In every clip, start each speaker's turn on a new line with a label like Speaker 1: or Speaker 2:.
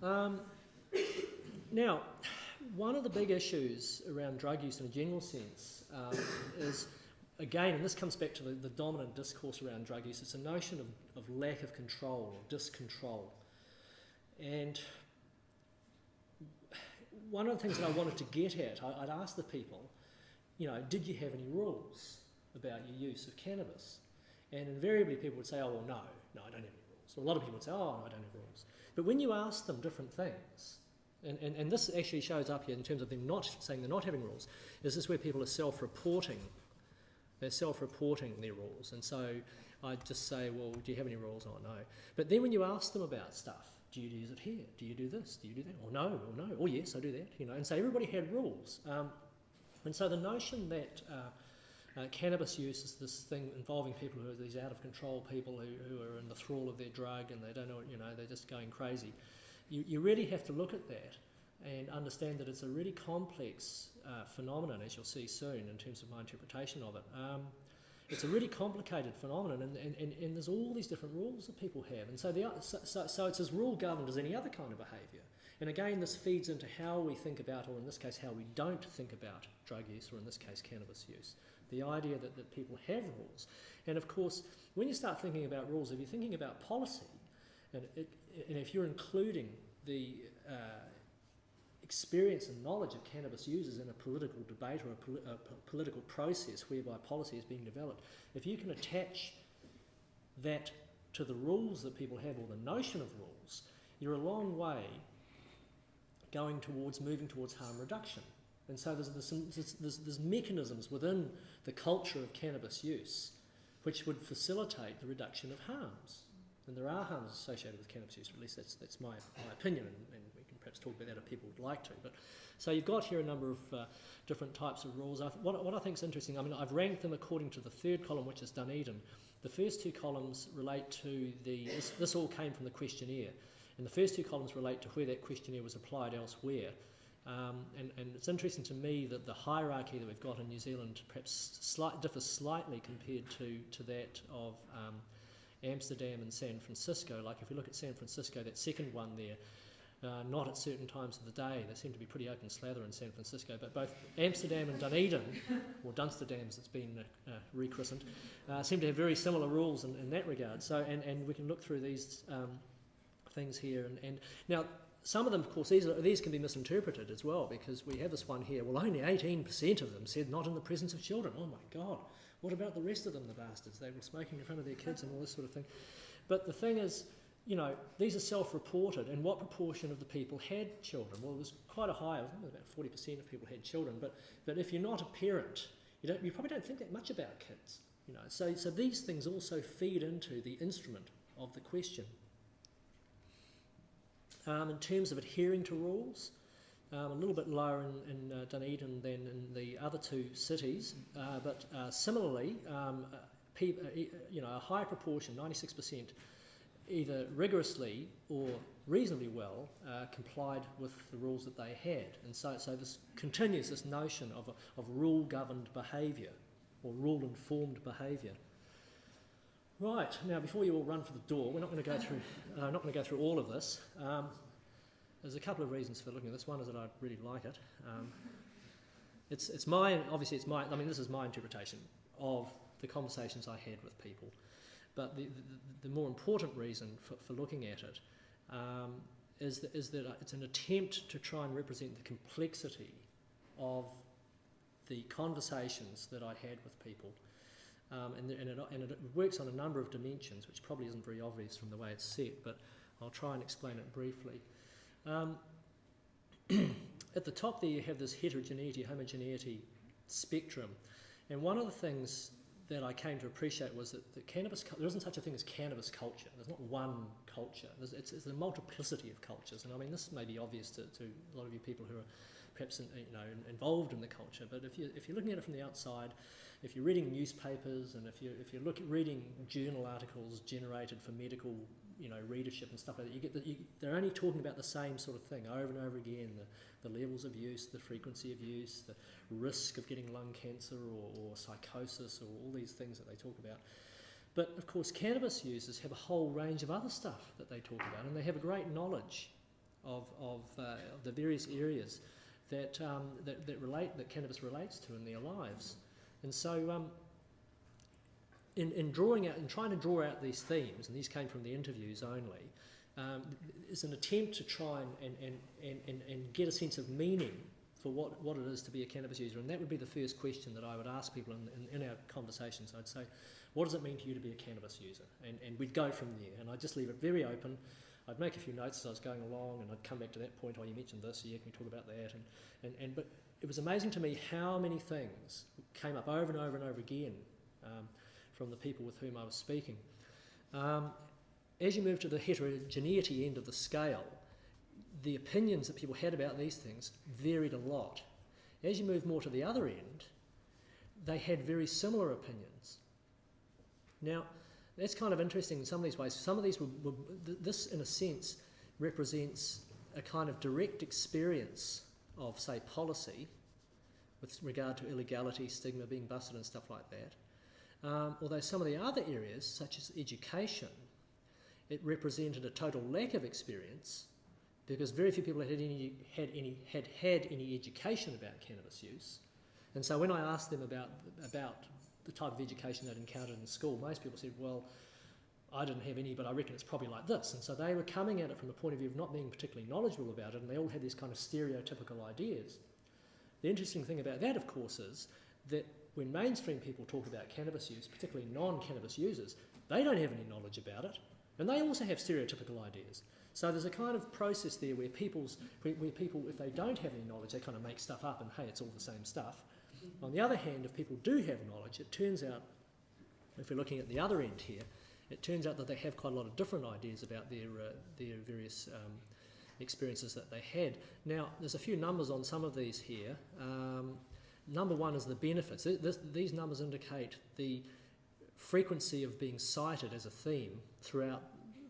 Speaker 1: Now, one of the big issues around drug use in a general sense is, again, and this comes back to the dominant discourse around drug use, it's a notion of lack of control or discontrol. And one of the things that I wanted to get at, I'd ask the people, did you have any rules about your use of cannabis? And invariably people would say, oh, well, no, I don't have any rules. Or a lot of people would say, oh, no, I don't have rules. But when you ask them different things, and this actually shows up here in terms of them not saying they're not having rules, is this where people are self-reporting. They're self-reporting their rules. And so I'd just say, well, do you have any rules? Oh, no. But then when you ask them about stuff, do you use it here? Do you do this? Do you do that? Or no, or no. Or yes, I do that. And so everybody had rules. And so the notion that cannabis use is this thing involving people who are these out-of-control people who are in the thrall of their drug and they don't know, they're just going crazy. You really have to look at that and understand that it's a really complex phenomenon, as you'll see soon, in terms of my interpretation of it. It's a really complicated phenomenon, and there's all these different rules that people have. And so it's as rule-governed as any other kind of behaviour. And again, this feeds into how we think about, or in this case, how we don't think about drug use, or in this case, cannabis use. The idea that people have rules. And of course, when you start thinking about rules, if you're thinking about policy, and if you're including the experience and knowledge of cannabis users in a political debate or a political process whereby policy is being developed, if you can attach that to the rules that people have, or the notion of rules, you're a long way moving towards harm reduction. And so there's mechanisms within the culture of cannabis use which would facilitate the reduction of harms. And there are harms associated with cannabis use, or at least that's my opinion, and we can perhaps talk about that if people would like to. But so you've got here a number of different types of rules. What I think is interesting, I've ranked them according to the third column, which is Dunedin. The first two columns relate to this all came from the questionnaire, and the first two columns relate to where that questionnaire was applied elsewhere. And it's interesting to me that the hierarchy that we've got in New Zealand perhaps differs slightly compared to that of Amsterdam and San Francisco. Like if you look at San Francisco, that second one there, not at certain times of the day. They seem to be pretty open slather in San Francisco, but both Amsterdam and Dunedin, or Dunsterdam as it's been rechristened, seem to have very similar rules in that regard. So, and we can look through these things here. And now, some of them, of course, these can be misinterpreted as well, because we have this one here, well, only 18% of them said not in the presence of children. Oh my God. What about the rest of them, the bastards? They were smoking in front of their kids and all this sort of thing. But the thing is, these are self-reported, and what proportion of the people had children? Well, it was quite a high, about 40% of people had children, but if you're not a parent, you probably don't think that much about kids. So these things also feed into the instrument of the question. In terms of adhering to rules, a little bit lower in Dunedin than in the other two cities, but similarly, a high proportion, 96%, either rigorously or reasonably well complied with the rules that they had. And so this continues this notion of rule-governed behaviour, or rule-informed behaviour. Right, now before you all run for the door, we're not going to go through all of this. There's a couple of reasons for looking at this. One is that I really like it. This is my interpretation of the conversations I had with people. But the more important reason for looking at it is that it's an attempt to try and represent the complexity of the conversations that I had with people. And it works on a number of dimensions, which probably isn't very obvious from the way it's set, but I'll try and explain it briefly. At the top there you have this heterogeneity, homogeneity spectrum, and one of the things that I came to appreciate was that there isn't such a thing as cannabis culture. There's not one culture. It's a multiplicity of cultures, and this may be obvious to a lot of you people who are perhaps involved in the culture. But if you're looking at it from the outside, if you're reading newspapers, and if you're reading journal articles generated for medical readership and stuff like that, they're only talking about the same sort of thing over and over again: the levels of use, the frequency of use, the risk of getting lung cancer or psychosis, or all these things that they talk about. But of course, cannabis users have a whole range of other stuff that they talk about, and they have a great knowledge the various areas that cannabis relates to in their lives. And so in trying to draw out these themes, and these came from the interviews only, is an attempt to try and get a sense of meaning for what it is to be a cannabis user. And that would be the first question that I would ask people in our conversations. I'd say, what does it mean to you to be a cannabis user? And we'd go from there, and I'd just leave it very open. I'd make a few notes as I was going along, and I'd come back to that point, oh, you mentioned this, so yeah, can we talk about that? But it was amazing to me how many things came up over and over and over again from the people with whom I was speaking. As you move to the heterogeneity end of the scale, the opinions that people had about these things varied a lot. As you move more to the other end, they had very similar opinions. Now, that's kind of interesting in some of these ways. Some of these this, in a sense, represents a kind of direct experience of, say, policy with regard to illegality, stigma, being busted and stuff like that. Although some of the other areas, such as education, it represented a total lack of experience, because very few people had any education about cannabis use. And so when I asked them about the type of education they'd encountered in school, most people said, well, I didn't have any, but I reckon it's probably like this. And so they were coming at it from the point of view of not being particularly knowledgeable about it, and they all had these kind of stereotypical ideas. The interesting thing about that, of course, is that when mainstream people talk about cannabis use, particularly non-cannabis users, they don't have any knowledge about it, and they also have stereotypical ideas. So there's a kind of process there where people, if they don't have any knowledge, they kind of make stuff up and, hey, it's all the same stuff. On the other hand, if people do have knowledge, it turns out, if we're looking at the other end here, it turns out that they have quite a lot of different ideas about their various experiences that they had. Now, there's a few numbers on some of these here. Number one is the benefits. These numbers indicate the frequency of being cited as a theme throughout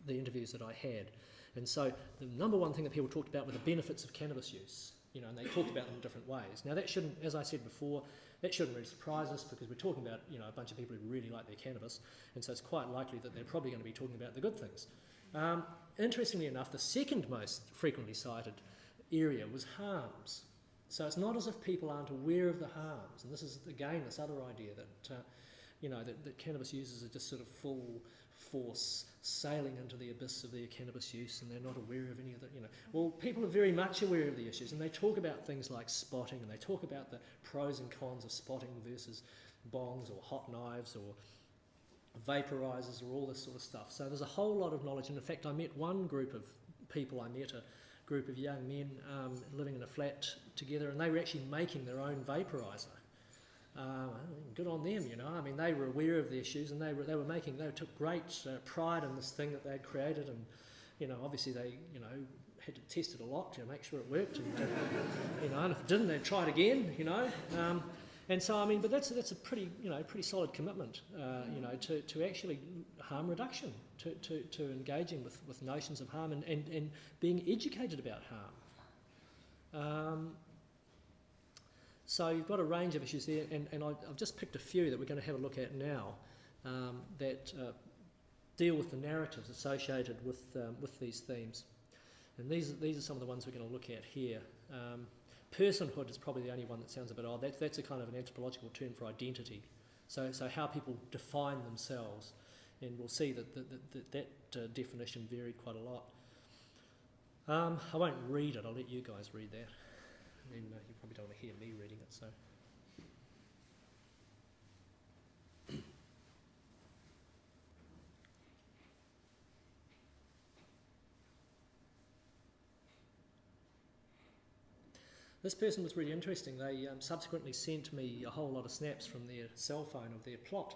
Speaker 1: the interviews that I had. And so the number one thing that people talked about were the benefits of cannabis use, and they talked about them in different ways. Now that shouldn't, as I said before, that shouldn't really surprise us, because we're talking about, a bunch of people who really like their cannabis, and so it's quite likely that they're probably going to be talking about the good things. Interestingly enough, the second most frequently cited area was harms. So it's not as if people aren't aware of the harms, and this is, again, this other idea that, that cannabis users are just sort of full force sailing into the abyss of their cannabis use, and they're not aware of any of that. Well, people are very much aware of the issues, and they talk about things like spotting, and they talk about the pros and cons of spotting versus bongs or hot knives or vaporizers or all this sort of stuff. So there's a whole lot of knowledge, and in fact I met one group of people, a group of young men living in a flat together, and they were actually making their own vaporizer. Good on them, I mean, they were aware of the issues, and they took great pride in this thing that they'd created, and obviously they had to test it a lot to make sure it worked, and and if it didn't, they'd try it again, and so I mean, but that's a pretty pretty solid commitment, to actually harm reduction, to engaging with notions of harm and being educated about harm. So you've got a range of issues there, and I've just picked a few that we're going to have a look at now that deal with the narratives associated with these themes. And these are some of the ones we're going to look at here. Personhood is probably the only one that sounds a bit odd. That's a kind of an anthropological term for identity. So how people define themselves, and we'll see that definition varied quite a lot. I won't read it. I'll let you guys read that. And you probably don't want to hear me reading it, so. This person was really interesting. They subsequently sent me a whole lot of snaps from their cell phone of their plot.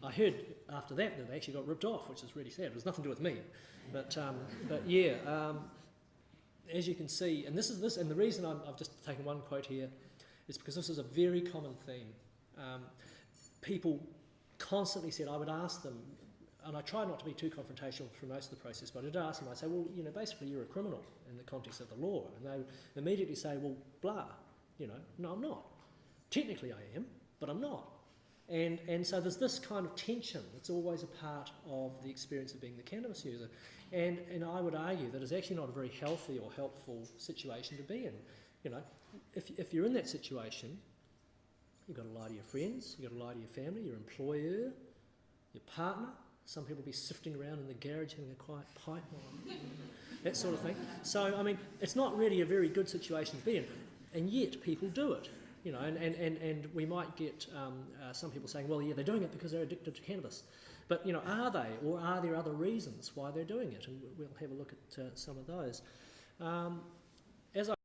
Speaker 1: I heard after that they actually got ripped off, which is really sad. It was nothing to do with me, but yeah. As you can see, and and the reason I've just taken one quote here is because this is a very common theme. People constantly said, I would ask them, and I tried not to be too confrontational for most of the process, but I did ask them, I'd say, well, basically you're a criminal in the context of the law, and they immediately say, well, blah, no, I'm not. Technically I am, but I'm not. And so there's this kind of tension that's always a part of the experience of being the cannabis user. And I would argue that it's actually not a very healthy or helpful situation to be in. You know, if you're in that situation, you've got to lie to your friends, you've got to lie to your family, your employer, your partner. Some people be sifting around in the garage having a quiet pipe on, that sort of thing. So, I mean, it's not really a very good situation to be in, and yet people do it. You know, and we might get some people saying, well, yeah, they're doing it because they're addicted to cannabis. But, you know, are they, or are there other reasons why they're doing it? And we'll have a look at some of those. As I